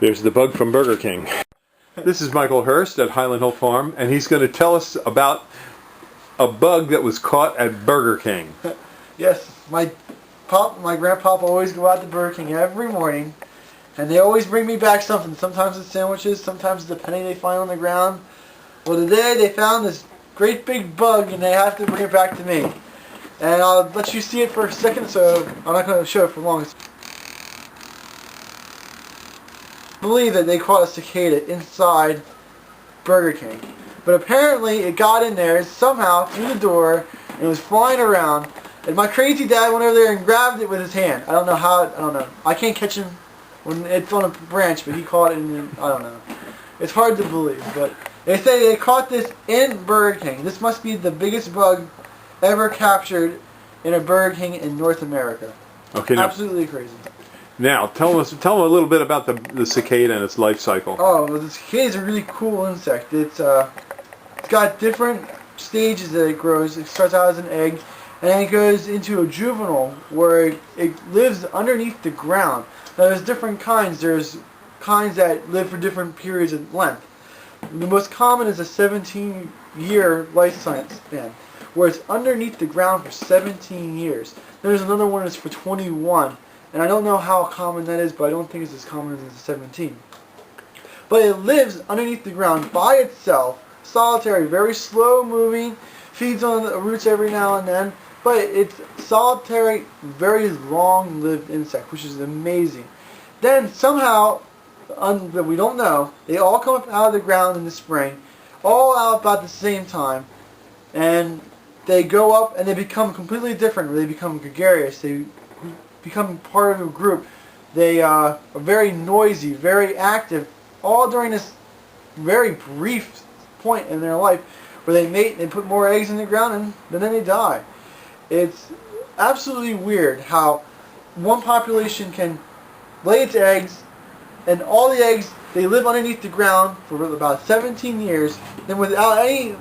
There's the bug from Burger King. This is Michael Hurst at Highland Hill Farm, and he's going to tell us about a bug that was caught at Burger King. Yes, my grandpop always go out to Burger King every morning, and they always bring me back something. Sometimes it's sandwiches, sometimes it's a penny they find on the ground. Well, today they found this great big bug, and they have to bring it back to me. And I'll let you see it for a second, so I'm not going to show it for long. I believe that they caught a cicada inside Burger King. But apparently it got in there somehow through the door and it was flying around. And my crazy dad went over there and grabbed it with his hand. I don't know how, I don't know. I can't catch him when it's on a branch, but he caught it and I don't know. It's hard to believe, but they say they caught this in Burger King. This must be the biggest bug ever captured in a Burger King in North America. Okay, absolutely crazy. Now, tell them a little bit about the cicada and its life cycle. Oh, well, the cicada is a really cool insect. It's got different stages that it grows. It starts out as an egg, and then it goes into a juvenile where it lives underneath the ground. Now, there's different kinds. There's kinds that live for different periods of length. The most common is a 17-year life span, where it's underneath the ground for 17 years. There's another one that's for 21. And I don't know how common that is, but I don't think it's as common as the 17. But it lives underneath the ground by itself, solitary, very slow moving, feeds on the roots every now and then, but it's solitary, very long-lived insect, which is amazing. Then somehow, that we don't know, they all come up out of the ground in the spring, all out about the same time, and they go up and they become completely different. They become gregarious. They become part of a group. They are very noisy, very active, all during this very brief point in their life where they mate, they put more eggs in the ground, and then they die. It's absolutely weird how one population can lay its eggs, and all the eggs, they live underneath the ground for about 17 years, then without any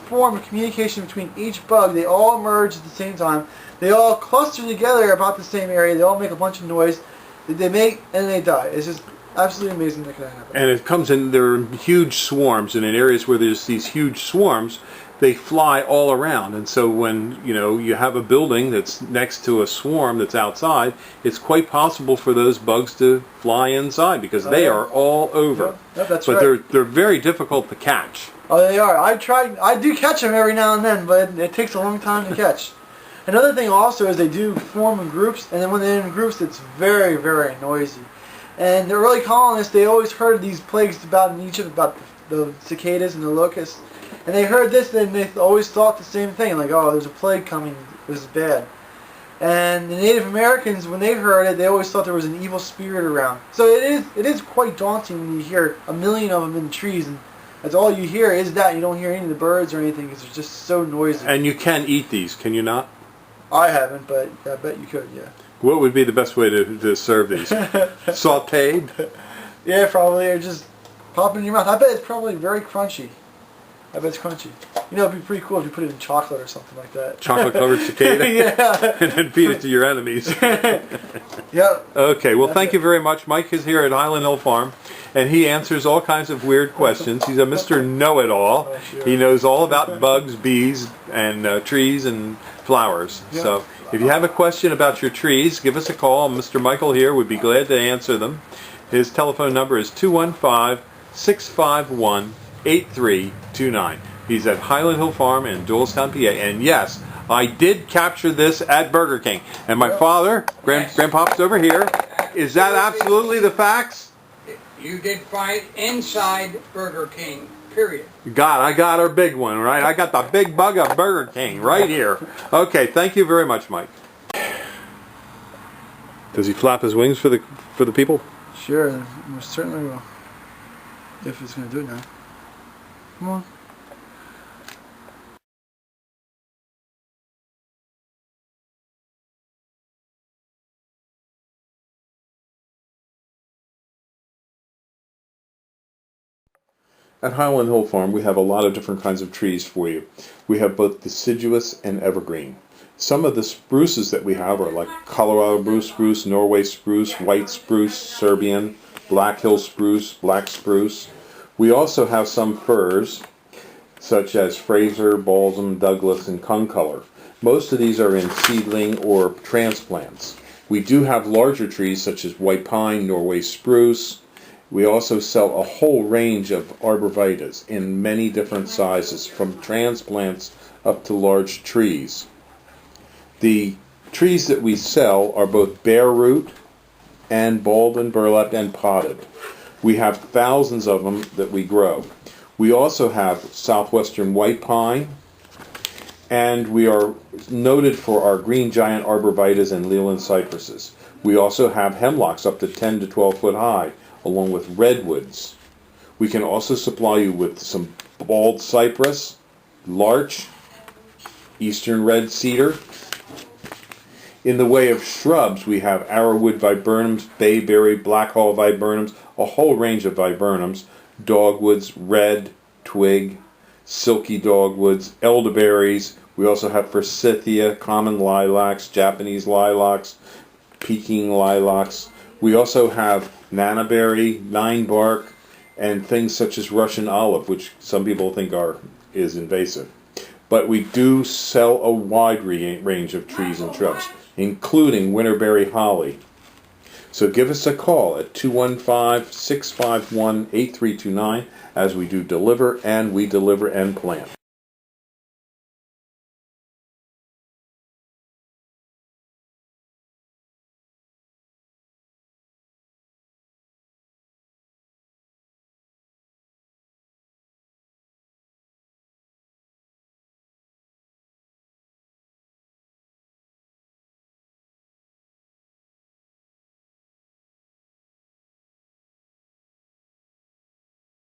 form of communication between each bug, they all emerge at the same time. They all cluster together about the same area. They all make a bunch of noise. They mate and they die. It's just absolutely amazing that can happen. And it comes in, there are huge swarms, and in areas where there's these huge swarms, they fly all around. And so when you have a building that's next to a swarm that's outside, it's quite possible for those bugs to fly inside because they are all over. Yeah, that's but right. they're very difficult to catch. Oh, they are. I do catch them every now and then, but it takes a long time to catch. Another thing also is they do form in groups, and then when they're in groups, it's very, very noisy. And the early colonists, they always heard these plagues in Egypt about the cicadas and the locusts. And they heard this, and they always thought the same thing, like, oh, there's a plague coming, this is bad. And the Native Americans, when they heard it, they always thought there was an evil spirit around. So it is quite daunting when you hear a million of them in the trees, and that's all you hear is that. You don't hear any of the birds or anything because they're just so noisy. And you can eat these, can you not? I haven't, but I bet you could, yeah. What would be the best way to serve these? Sauteed? Yeah, probably, or just pop it in your mouth. I bet it's probably very crunchy. I bet it's crunchy. It'd be pretty cool if you put it in chocolate or something like that. Chocolate-covered cicada? Yeah. And then feed it to your enemies. Yep. Okay, well, thank you very much. Mike is here at Highland Hill Farm, and he answers all kinds of weird questions. He's a Mr. Know-It-All. Oh, sure. He knows all about bugs, bees, and trees and flowers. Yep. So if you have a question about your trees, give us a call. Mr. Michael here would be glad to answer them. His telephone number is 215-651-8329. He's at Highland Hill Farm in Doylestown, PA. And yes, I did capture this at Burger King. And my father, Grandpa's over here. Is that absolutely the facts? You did find inside Burger King, period. I got our big one, right? I got the big bug of Burger King right here. Okay, thank you very much, Mike. Does he flap his wings for the people? Sure, certainly will. If he's going to do it now. Come on. At Highland Hill Farm, we have a lot of different kinds of trees for you. We have both deciduous and evergreen. Some of the spruces that we have are like Colorado blue spruce, Norway spruce, white spruce, Serbian, Black Hill spruce, black spruce. We also have some firs, such as Fraser, Balsam, Douglas, and concolor. Most of these are in seedling or transplants. We do have larger trees such as white pine, Norway spruce. We also sell a whole range of arborvitaes in many different sizes, from transplants up to large trees. The trees that we sell are both bare root and balled and burlapped and potted. We have thousands of them that we grow. We also have southwestern white pine, and we are noted for our green giant arborvitaes and Leland cypresses. We also have hemlocks up to 10 to 12 foot high, along with redwoods. We can also supply you with some bald cypress, larch, eastern red cedar. In the way of shrubs, we have arrowwood viburnums, bayberry, blackhaw viburnums, a whole range of viburnums, dogwoods, red, twig, silky dogwoods, elderberries. We also have forsythia, common lilacs, Japanese lilacs, Peking lilacs. We also have nannyberry, ninebark, and things such as Russian olive, which some people think is invasive. But we do sell a wide range of trees and shrubs, including winterberry holly. So give us a call at 215-651-8329 as we do deliver and plant.